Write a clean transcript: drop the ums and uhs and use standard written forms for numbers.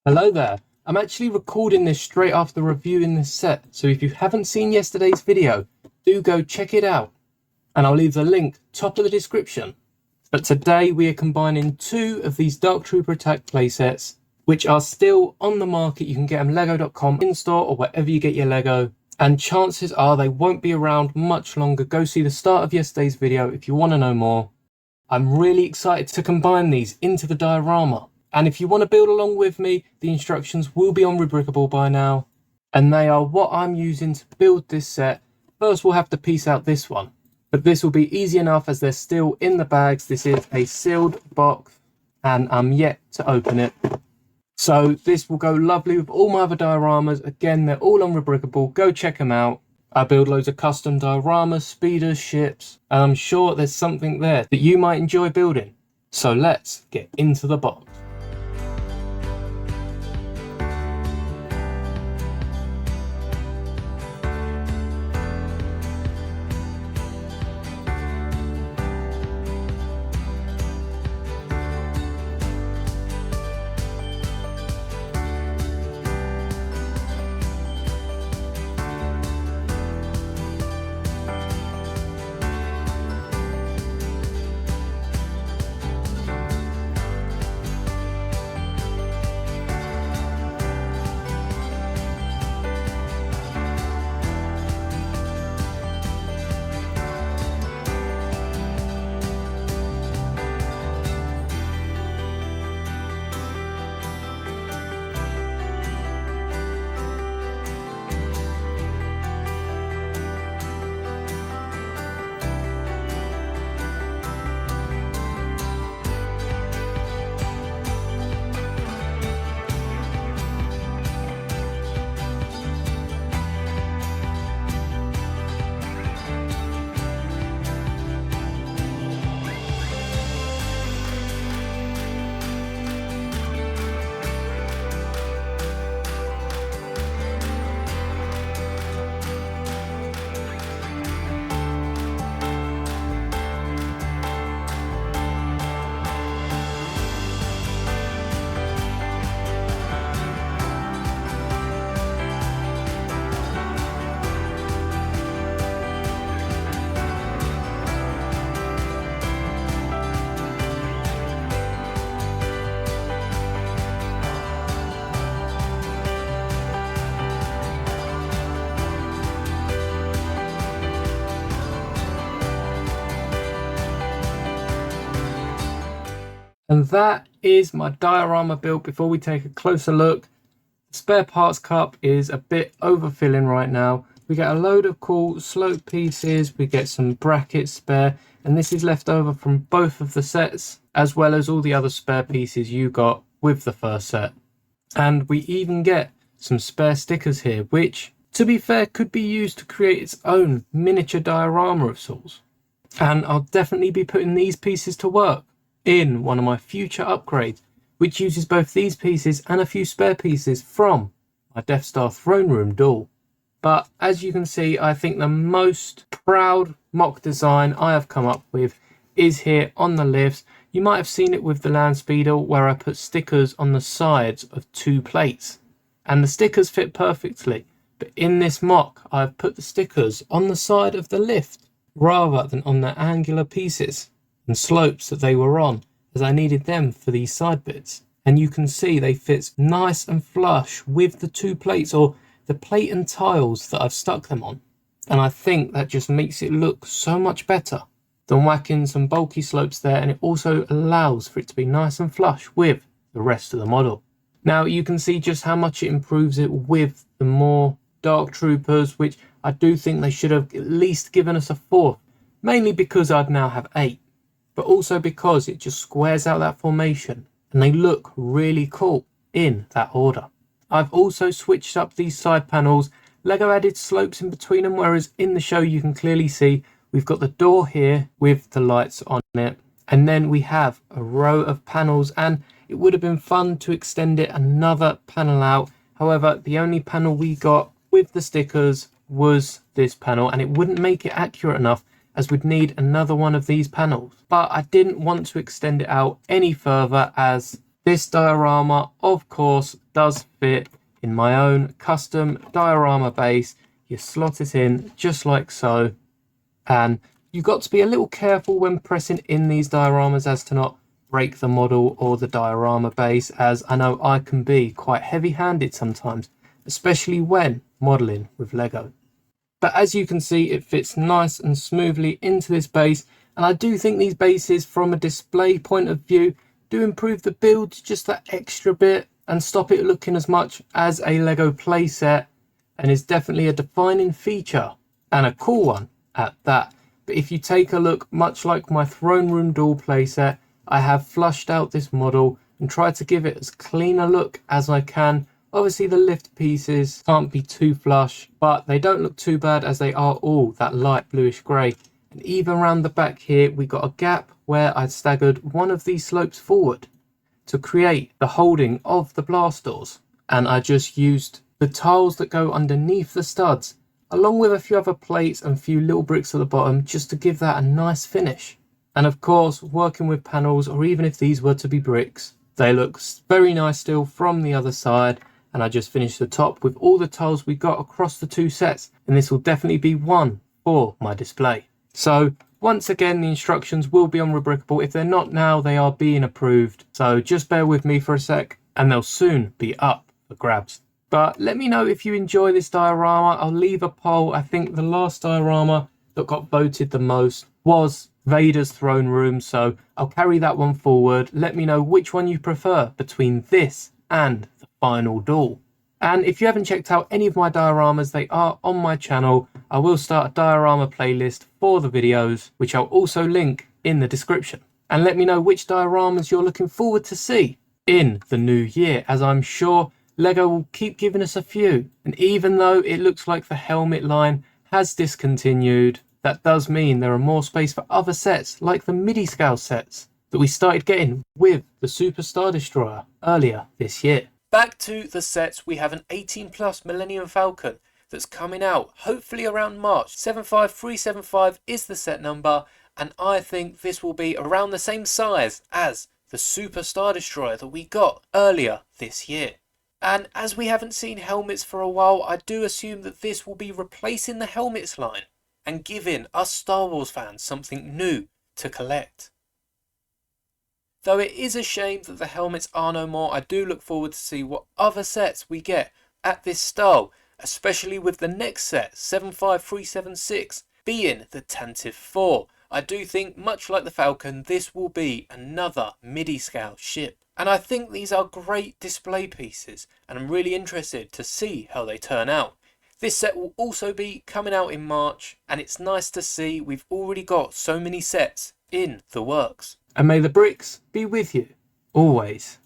Hello there. I'm actually recording this straight after reviewing this set, so if you haven't seen yesterday's video, do go check it out. And I'll leave the link top of the description. But today we are combining two of these Dark Trooper Attack playsets, which are still on the market. You can get them lego.com, in-store, or wherever you get your Lego. And chances are they won't be around much longer. Go see the start of yesterday's video if you want to know more. I'm really excited to combine these into the diorama. And if you want to build along with me, the instructions will be on Rubricable by now. And they are what I'm using to build this set. First we'll have to piece out this one. But this will be easy enough as they're still in the bags. This is a sealed box and I'm yet to open it. So this will go lovely with all my other dioramas. Again, they're all on Rubricable. Go check them out. I build loads of custom dioramas, speeders, ships, and I'm sure there's something there that you might enjoy building. So let's get into the box. And that is my diorama built. Before we take a closer look, the spare parts cup is a bit overfilling right now. We get a load of cool slope pieces, we get some brackets spare, and this is left over from both of the sets, as well as all the other spare pieces you got with the first set. And we even get some spare stickers here, which, to be fair, could be used to create its own miniature diorama of sorts. And I'll definitely be putting these pieces to work in one of my future upgrades, which uses both these pieces and a few spare pieces from my Death Star throne room duel. But as you can see, I think the most proud mock design I have come up with is here on the lifts. You might have seen it with the land speeder where I put stickers on the sides of two plates, and the stickers fit perfectly. But in this mock, I've put the stickers on the side of the lift rather than on the angular pieces and slopes that they were on, as I needed them for these side bits. And you can see they fit nice and flush with the two plates, or the plate and tiles that I've stuck them on. And I think that just makes it look so much better than whacking some bulky slopes there, and it also allows for it to be nice and flush with the rest of the model. Now you can see just how much it improves it with the more Dark Troopers, which I do think they should have at least given us a fourth, mainly because I'd now have 8. But also because it just squares out that formation and they look really cool in that order. I've also switched up these side panels. Lego added slopes in between them, whereas in the show you can clearly see we've got the door here with the lights on it, and then we have a row of panels, and it would have been fun to extend it another panel out. However, the only panel we got with the stickers was this panel, and it wouldn't make it accurate enough as we'd need another one of these panels. But I didn't want to extend it out any further, as this diorama of course does fit in my own custom diorama base. You slot it in just like so, and you've got to be a little careful when pressing in these dioramas as to not break the model or the diorama base, as I know I can be quite heavy-handed sometimes, especially when modeling with Lego. But as you can see, it fits nice and smoothly into this base, and I do think these bases from a display point of view do improve the build just that extra bit and stop it looking as much as a Lego playset, and is definitely a defining feature and a cool one at that. But if you take a look, much like my throne room duel playset, I have flushed out this model and tried to give it as clean a look as I can. Obviously the lift pieces can't be too flush, but they don't look too bad as they are all that light bluish grey. And even around the back here, we got a gap where I'd staggered one of these slopes forward to create the holding of the blast doors. And I just used the tiles that go underneath the studs, along with a few other plates and a few little bricks at the bottom, just to give that a nice finish. And of course, working with panels, or even if these were to be bricks, they look very nice still from the other side. And I just finished the top with all the tiles we got across the two sets, and this will definitely be one for my display. So once again, the instructions will be on Rubricable. If they're not now, they are being approved, so just bear with me for a sec and they'll soon be up for grabs. But let me know if you enjoy this diorama. I'll leave a poll. I think the last diorama that got voted the most was Vader's throne room, so I'll carry that one forward. Let me know which one you prefer between this and the final duel. And if you haven't checked out any of my dioramas, they are on my channel. I will start a diorama playlist for the videos, which I'll also link in the description. And let me know which dioramas you're looking forward to see in the new year, as I'm sure Lego will keep giving us a few. And even though it looks like the helmet line has discontinued, that does mean there are more space for other sets, like the midi scale sets that we started getting with the Super Star Destroyer earlier this year. Back to the sets, we have an 18 plus Millennium Falcon that's coming out hopefully around March. 75375 is the set number, and I think this will be around the same size as the Super Star Destroyer that we got earlier this year. And as we haven't seen helmets for a while, I do assume that this will be replacing the helmets line and giving us Star Wars fans something new to collect. Though it is a shame that the helmets are no more, I do look forward to see what other sets we get at this style, especially with the next set, 75376, being the Tantive 4. I do think, much like the Falcon, this will be another midi-scale ship. And I think these are great display pieces, and I'm really interested to see how they turn out. This set will also be coming out in March, and it's nice to see we've already got so many sets in the works. And may the bricks be with you, always.